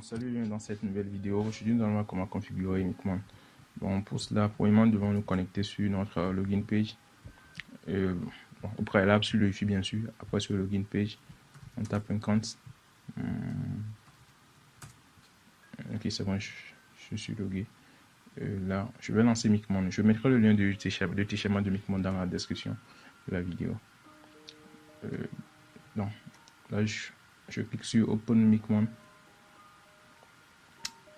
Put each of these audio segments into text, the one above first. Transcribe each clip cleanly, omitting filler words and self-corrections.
Salut, dans cette nouvelle vidéo, aujourd'hui nous allons voir comment configurer Micmon. Bon, pour cela, premièrement, nous devons nous connecter sur notre login page. Au préalable sur le Wi-Fi bien sûr, après sur le login page, on tape un compte. Ok, c'est bon, je suis logué. Là, je vais lancer Micmon. Je mettrai le lien de téléchargement de Micmon dans la description de la vidéo. Donc, là, je clique sur Open Micmon.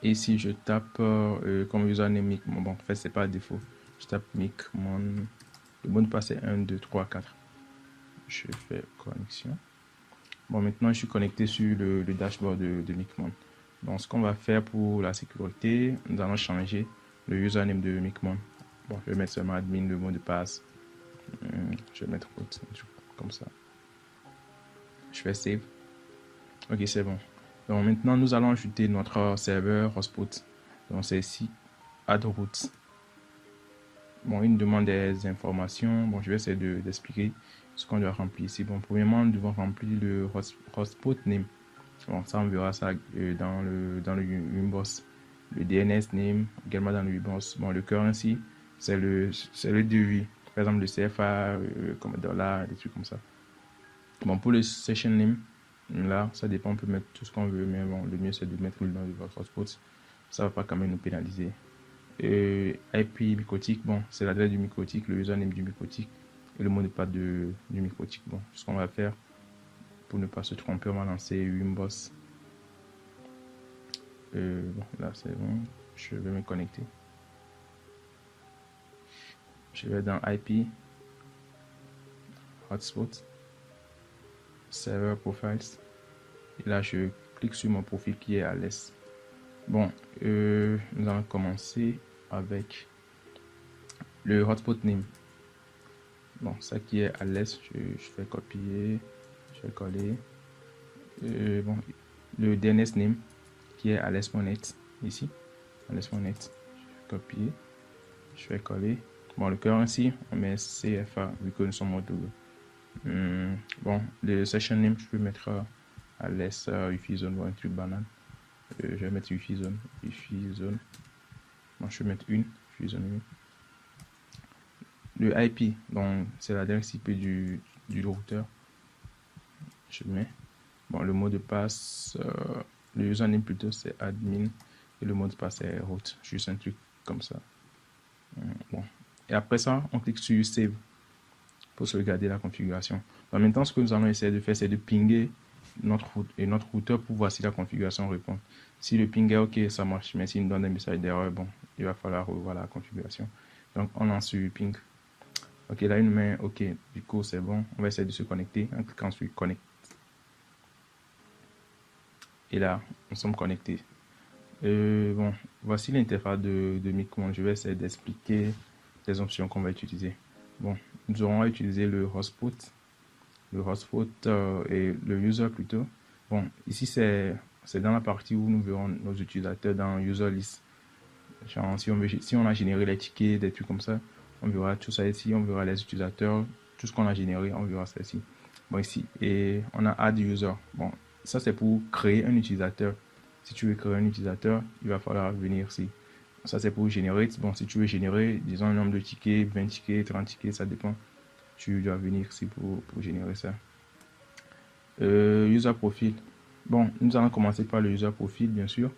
Et si je tape comme username Micmon, bon, en fait, c'est pas défaut. Je tape Micmon. Le mot de passe est 1, 2, 3, 4. Je fais connexion. Bon, maintenant, je suis connecté sur le dashboard de Micmon. Donc, ce qu'on va faire pour la sécurité, nous allons changer le username de Micmon. Bon, je vais mettre seulement admin, le mot de passe. Je vais mettre autre, comme ça. Je fais save. Ok, c'est bon. Donc, maintenant, nous allons ajouter notre serveur hotspot. Donc, c'est ici, add route. Bon, il nous demande des informations. Bon, je vais essayer d'expliquer ce qu'on doit remplir ici. Bon, premièrement, nous devons remplir le hotspot name. Bon, ça, on verra ça dans le Winboss. Le DNS name, également dans le Winboss. Bon, le currency, c'est le devis. Par exemple, le CFA, comme dollar, des trucs comme ça. Bon, pour le session name, là, ça dépend, on peut mettre tout ce qu'on veut, mais bon, le mieux, c'est de mettre le nom de votre hotspot. Ça va pas quand même nous pénaliser. IP microtique, bon, c'est l'adresse du microtique, le username du microtique et le mot de passe du microtique. Bon, ce qu'on va faire pour ne pas se tromper, on va lancer Winboss. Bon, là c'est bon, je vais me connecter. Je vais dans IP, Hotspot, Server Profiles. Et là, je clique sur mon profil qui est à l'est. Bon, nous allons commencer avec le hotspot name. Bon, ça qui est à l'est, je fais copier, je fais coller. Bon, le DNS name qui est à l'est.net, ici, à l'est.net, je copier, je fais coller. Bon, le currency, on met CFA vu que nous sommes au double. Bon, le session name, je peux mettre à l'est Wi-Fi zone ou un truc banal. Je vais mettre Wi-Fi zone. Bon, je vais mettre une, Wi-Fi zone 1. Le IP, donc c'est l'adresse IP du routeur. Je mets. Bon, le mot de passe, le username plutôt c'est admin et le mot de passe est root. Juste un truc comme ça. Bon. Et après ça, on clique sur Save pour sauvegarder la configuration. En même temps, ce que nous allons essayer de faire, c'est de pinguer notre routeur pour voir si la configuration répond. Si le ping est OK, ça marche. Mais s'il nous donne un message d'erreur, bon, il va falloir revoir la configuration. Donc, on lance sur ping. OK, là, il nous met OK. Du coup, c'est bon. On va essayer de se connecter en cliquant sur Connect. Et là, nous sommes connectés. Bon, voici l'interface de Micmon. Je vais essayer d'expliquer les options qu'on va utiliser. Bon, nous aurons à utiliser le hotspot et le user plutôt. Bon, ici c'est dans la partie où nous verrons nos utilisateurs dans user list. Genre, si on a généré les tickets, des trucs comme ça, on verra tout ça ici. On verra les utilisateurs, tout ce qu'on a généré, on verra ça ici. Bon, ici, et on a add user. Bon, ça c'est pour créer un utilisateur. Si tu veux créer un utilisateur, il va falloir venir ici. Ça c'est pour générer. Bon, si tu veux générer, disons un nombre de tickets, 20 tickets, 30 tickets, ça dépend. Tu dois venir ici pour générer ça. User profile. Bon, nous allons commencer par le user profile, bien sûr.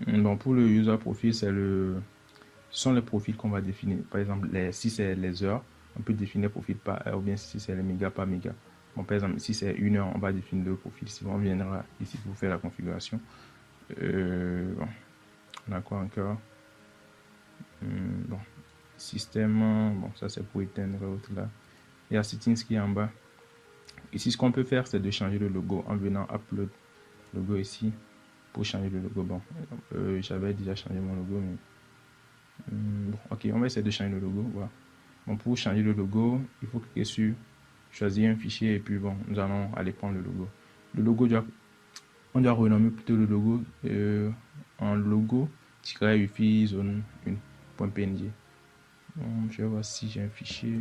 Bon, pour le user profile, ce sont les profils qu'on va définir. Par exemple, si c'est les heures, on peut définir profil par heure, ou bien si c'est les mégas par méga. Bon, par exemple, si c'est 1 heure, on va définir le profil. Si on viendra ici pour faire la configuration. Bon, on a quoi encore? Bon, système, bon, ça c'est pour éteindre l'autre là. Il y a settings qui est en bas. Ici, ce qu'on peut faire, c'est de changer le logo en venant upload logo ici pour changer le logo. Bon, j'avais déjà changé mon logo, mais bon, ok, on va essayer de changer le logo. Voilà. Bon, pour changer le logo, il faut cliquer sur choisir un fichier et puis bon, nous allons aller prendre le logo. Le logo on doit renommer plutôt le logo en logo-wifi zone 1.png. Bon, je vais voir si j'ai un fichier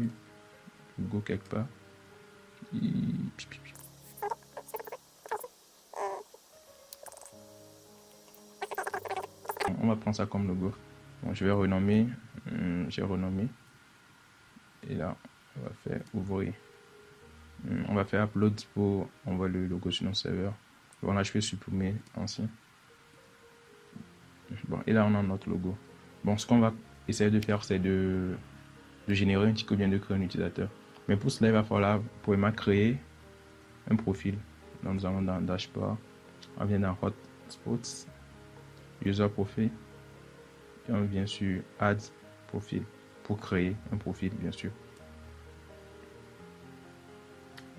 logo quelque part. On va prendre ça comme logo. Bon, je vais renommer. J'ai renommé. Et là, on va faire ouvrir. On va faire upload pour envoyer le logo sur notre serveur. Bon, là, je vais supprimer l'ancien. Bon, et là, on a notre logo. Bon, ce qu'on va essayer de faire, c'est de générer un ticket ou bien de créer un utilisateur. Mais pour cela, il va falloir pour créer un profil. Donc, nous allons dans Dashboard. On vient dans Hotspots, User Profile. Et on vient sur Add Profil pour créer un profil, bien sûr.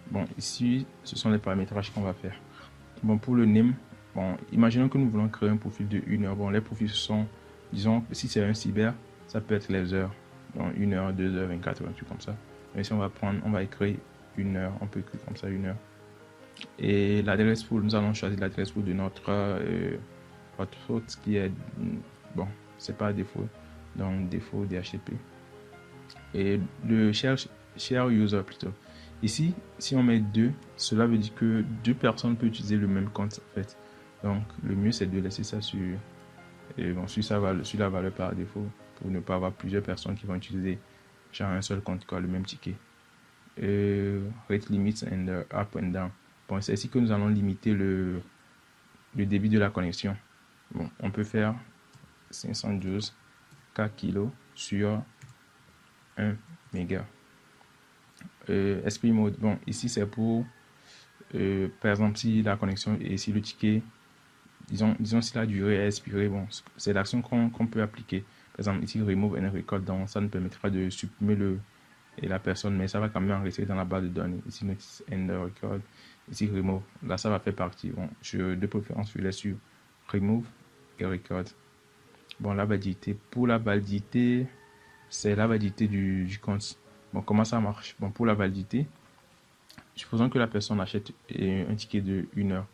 Bon, ici, ce sont les paramétrages qu'on va faire. Bon, pour le name, bon, imaginons que nous voulons créer un profil de 1 heure. Bon, les profils sont, disons, si c'est un cyber, ça peut être les heures. Donc, 1 heure, 2 heures, 24 heures, un truc comme ça. Mais si on va écrire 1 heure, on peut écrire comme ça 1 heure. Et l'adresse pool, nous allons choisir l'adresse pool de notre hotspot qui est, bon, c'est pas défaut, donc défaut DHCP. Et le share user plutôt. Ici, si on met 2, cela veut dire que 2 personnes peuvent utiliser le même compte en fait. Donc le mieux c'est de laisser ça sur, sur la valeur par défaut pour ne pas avoir plusieurs personnes qui vont utiliser genre un seul compte qui a le même ticket. Rate limits and up and down. Bon, c'est ici que nous allons limiter le débit de la connexion. Bon, on peut faire 512 kilo sur 1 méga. SP mode, bon, ici c'est pour par exemple si la connexion et si le ticket, disons si la durée est expirée, bon, c'est l'action qu'on peut appliquer. Par exemple, ici remove and record, donc ça nous permettra de supprimer la personne, mais ça va quand même rester dans la base de données. Ici notice and record, ici remove, là ça va faire partie. Bon, de préférence je laisse sur remove et record. Bon, la validité, pour la validité, c'est la validité du compte. Bon, comment ça marche? Bon, pour la validité, supposons que la personne achète un ticket de 1 heure.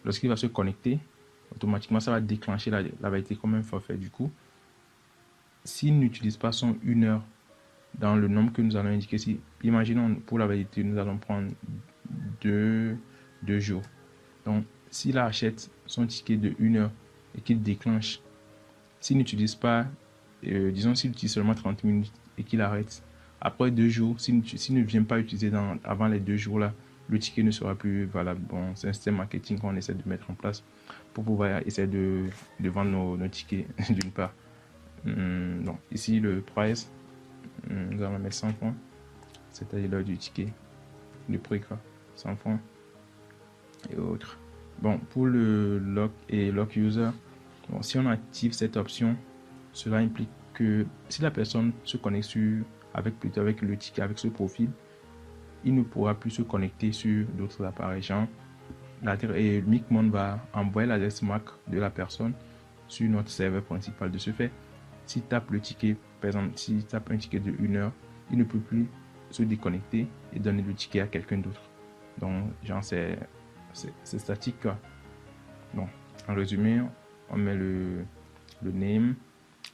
Lorsqu'il va se connecter, automatiquement, ça va déclencher la validité comme un forfait. Du coup, s'il n'utilise pas son 1 heure dans le nombre que nous allons indiquer, si, imaginons pour la validité, nous allons prendre 2 jours. Donc, s'il achète son ticket de 1 heure et qu'il déclenche, s'il n'utilise pas, disons s'il utilise seulement 30 minutes et qu'il arrête, après 2 jours, s'il ne vient pas utiliser avant les 2 jours là, le ticket ne sera plus valable. Bon, c'est un système marketing qu'on essaie de mettre en place pour pouvoir essayer de vendre nos tickets d'une part. Donc ici le price, nous allons mettre 100 francs, c'est-à-dire l'heure du ticket, le prix quoi, 100 francs et autres. Bon, pour le lock et lock user, bon, si on active cette option, cela implique que si la personne se connecte avec le ticket, avec ce profil, il ne pourra plus se connecter sur d'autres appareils. Genre, et Micmon va envoyer l'adresse MAC de la personne sur notre serveur principal. De ce fait, s'il tape le ticket, par exemple, s'il tape un ticket de 1 heure, il ne peut plus se déconnecter et donner le ticket à quelqu'un d'autre. Donc, genre, c'est statique, quoi. Bon, en résumé, on met le name,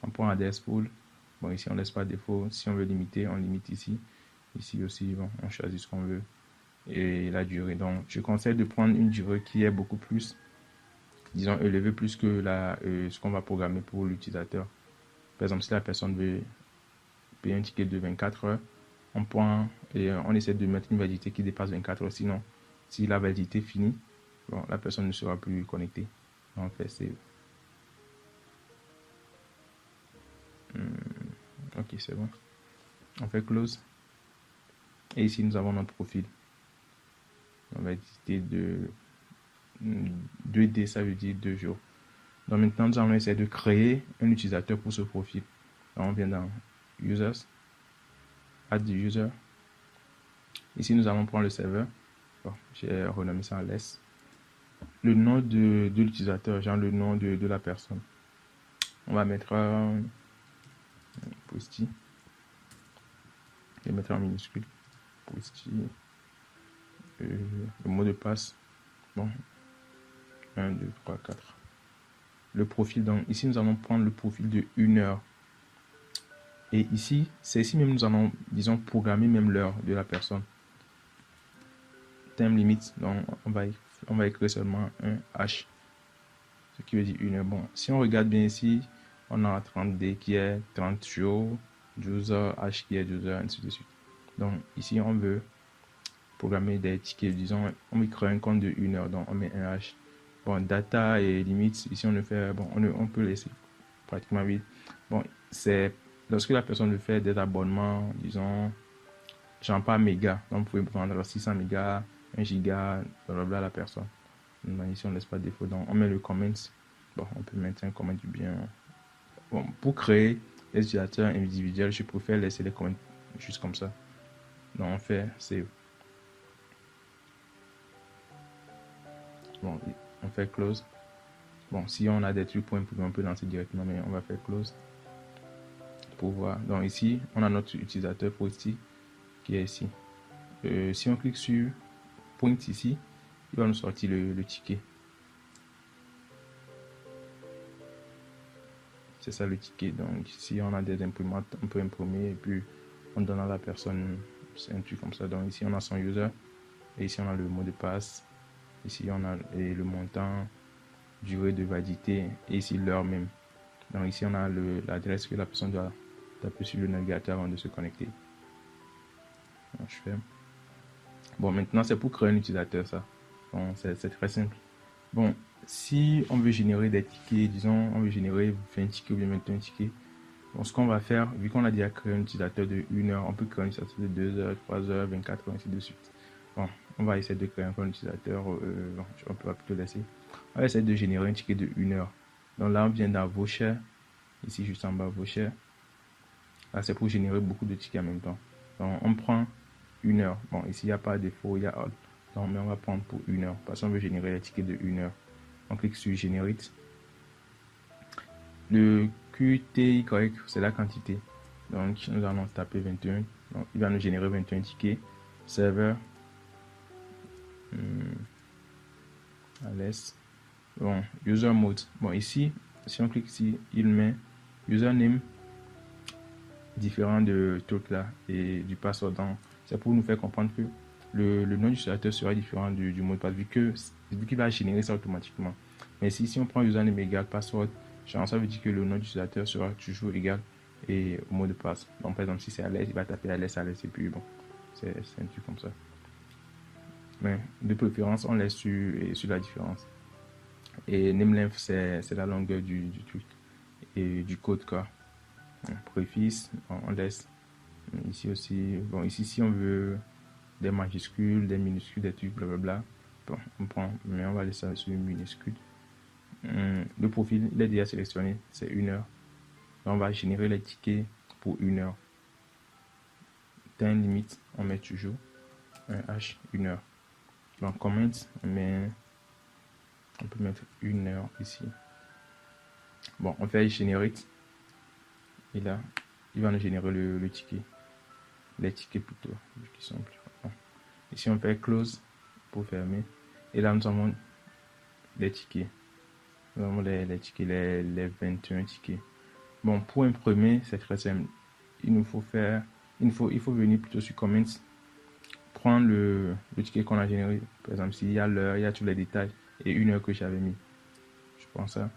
on prend adresse pool. Bon, ici, on laisse pas défaut. Si on veut limiter, on limite ici. Ici aussi, bon, on choisit ce qu'on veut. Et la durée. Donc, je conseille de prendre une durée qui est beaucoup plus, disons, élevée plus que ce qu'on va programmer pour l'utilisateur. Par exemple, si la personne veut payer un ticket de 24 heures, on prend et on essaie de mettre une validité qui dépasse 24 heures. Sinon, si la validité finit, bon, la personne ne sera plus connectée. Donc, on fait save. Ok, c'est bon. On fait close. Et ici, nous avons notre profil. On va validité de 2D, ça veut dire 2 jours. Donc maintenant, nous allons essayer de créer un utilisateur pour ce profil. Donc, on vient dans Users, Add User. Ici, nous allons prendre le serveur. Bon, j'ai renommé ça en less. Le nom de l'utilisateur, genre le nom de la personne. On va mettre Posty. Je vais mettre en minuscule. Posty. Le mot de passe. Bon. 1, 2, 3, 4. Le profil. Donc ici, nous allons prendre le profil de 1 heure. Et ici, c'est ici même nous allons, disons, programmer même l'heure de la personne. Time limit, donc on va écrire seulement un H, ce qui veut dire 1 heure. Bon, si on regarde bien ici, on a 30D qui est 30 jours, 12 heures, H qui est 12 heures, ainsi de suite. Donc ici, on veut programmer des tickets, disons, on veut créer un compte de 1 heure, donc on met un H. Bon, data et limite, ici on le fait, bon, on peut laisser pratiquement vide. Bon, c'est lorsque la personne veut faire des abonnements, disons, genre pas méga, donc vous pouvez prendre 600 mégas, 1 giga, blablabla à la personne. Donc, ici on laisse pas défaut, donc on met le comment. Bon, on peut mettre un comment du bien. Bon, pour créer les utilisateurs individuels, je préfère laisser les comments juste comme ça. Donc on fait save. Bon, on fait close. Bon, si on a des trucs pour imprimer, on peut lancer directement, mais on va faire close pour voir. Donc ici, on a notre utilisateur Posty qui est ici. Si on clique sur Point ici, il va nous sortir le ticket. C'est ça le ticket. Donc si on a des imprimantes, on peut imprimer et puis on donne à la personne, c'est un truc comme ça. Donc ici, on a son user et ici, on a le mot de passe. Ici, on a le montant, durée de validité et ici l'heure même. Donc ici, on a l'adresse que la personne doit taper sur le navigateur avant de se connecter. Donc, je fais. Bon, maintenant, c'est pour créer un utilisateur, ça. Bon, c'est très simple. Bon, si on veut générer des tickets, disons, on veut générer 20 tickets ou bien 21 tickets, bon, ce qu'on va faire, vu qu'on a déjà créé un utilisateur de 1 heure, on peut créer un utilisateur de 2 heures, 3 heures, 24 heures, ainsi de suite. Bon, on va essayer de créer un utilisateur, bon, on peut plutôt laisser. On va essayer de générer un ticket de 1 heure. Donc là, on vient dans Voucher, ici juste en bas, Voucher. Là, c'est pour générer beaucoup de tickets en même temps. Donc, on prend 1 heure. Bon, ici, il n'y a pas de défaut, il y a all. Donc, mais on va prendre pour 1 heure. Parce qu'on veut générer les tickets de 1 heure. On clique sur Generate. Le QTY, c'est la quantité. Donc, nous allons taper 21. Donc, il va nous générer 21 tickets. Serveur. À l'aise. Bon, user mode. Bon, ici, si on clique ici, il met username différent de truc là et du password. C'est pour nous faire comprendre que le nom du utilisateur sera différent du mot de passe vu qu'il va générer ça automatiquement. Mais si on prend username égal password, genre, ça veut dire que le nom du utilisateur sera toujours égal et au mot de passe. Donc par exemple, si c'est à l'aise, il va taper à l'aise et puis bon, c'est un truc comme ça. Mais de préférence, on laisse sur la différence. Et namelength, c'est la longueur du truc et du code quoi. Préfixe, on laisse. Ici aussi, bon, ici, si on veut des majuscules, des minuscules, des trucs, blablabla, bon, on prend, mais on va laisser ça sur une minuscule. Le profil, il est déjà sélectionné, c'est 1 heure. Donc, on va générer les tickets pour 1 heure. Time limite, on met toujours un H, 1 heure. Donc, comment, on peut mettre 1 heure ici. Bon, on fait generate. Et là, il va nous générer le ticket. Les tickets plutôt, qui sont plus. Bon. Ici, on fait close pour fermer. Et là, nous avons les tickets. Nous avons les tickets, les 21 tickets. Bon, pour imprimer, c'est très simple. Il faut venir plutôt sur comments, prendre le ticket qu'on a généré. Par exemple, s'il y a l'heure, il y a tous les détails et 1 heure que j'avais mis. Je pense ça.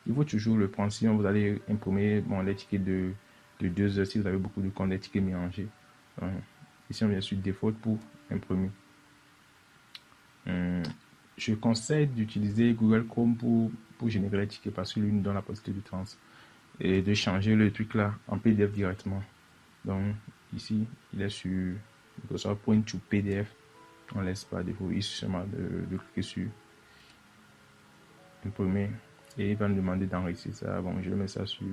Il faut toujours le prendre. Sinon, vous allez imprimer bon, les tickets de 2 heures si vous avez beaucoup de comptes, des tickets mélangés. Donc, ici, on vient sur Default pour imprimer. Je conseille d'utiliser Google Chrome pour générer les tickets parce qu'il nous donne la possibilité de trans et de changer le truc là en PDF directement. Donc ici, il est sur Microsoft Point to PDF. On laisse pas défaut. Il suffit seulement de cliquer sur imprimer et il va nous demander d'enregistrer ça. Bon, je mets ça sur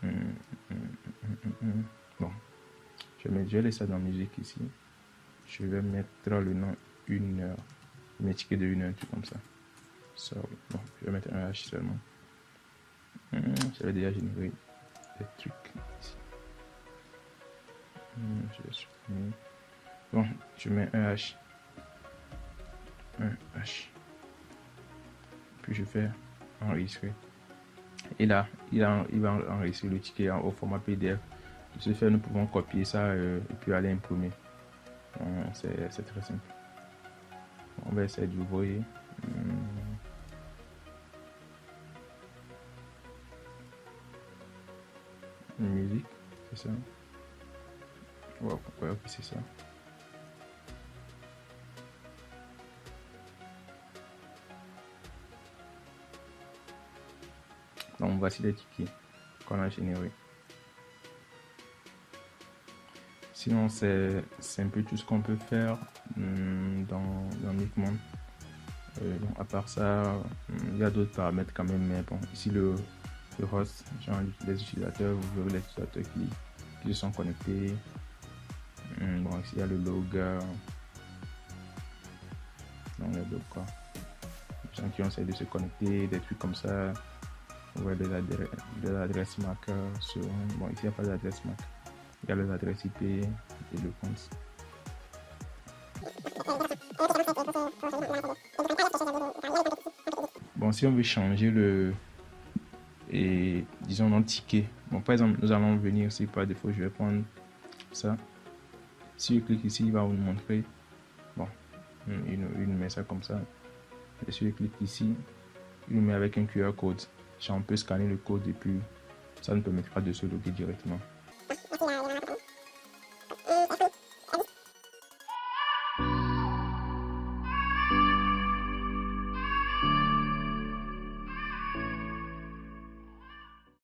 bon, je vais laisser ça dans musique ici. Je vais mettre le nom 1 heure. Mes tickets de 1 heure, tout comme ça. Bon, je vais mettre un H seulement. J'avais déjà généré des trucs ici. Je vais supprimer. Bon, je mets un H. Un H. Puis je fais enregistrer. Et là, il va enregistrer le ticket au format PDF. De ce fait, nous pouvons copier ça et puis aller imprimer. C'est très simple. On va essayer d'ouvrir. Une musique, c'est ça. Wow, ouais, ok, c'est ça. Donc voici les tickets qu'on a générés. Sinon, c'est un peu tout ce qu'on peut faire dans Micmon. À part ça, il y a d'autres paramètres quand même, mais bon, ici le host, genre les utilisateurs, vous verrez les utilisateurs qui se sont connectés. Bon, ici il y a le log, donc les logs quoi. Les gens qui ont essayé de se connecter, des trucs comme ça. Vous voyez des adresses MAC sur. Bon, ici il n'y a pas d'adresse MAC. Il y a les adresses IP et le compte. Bon, si on veut changer disons notre ticket. Bon, par exemple, nous allons venir ici par défaut, je vais prendre ça. Si je clique ici, il va vous montrer. Bon, il nous met ça comme ça. Et si je clique ici, il nous met avec un QR code. On peut scanner le code et puis ça nous permettra de se loguer directement.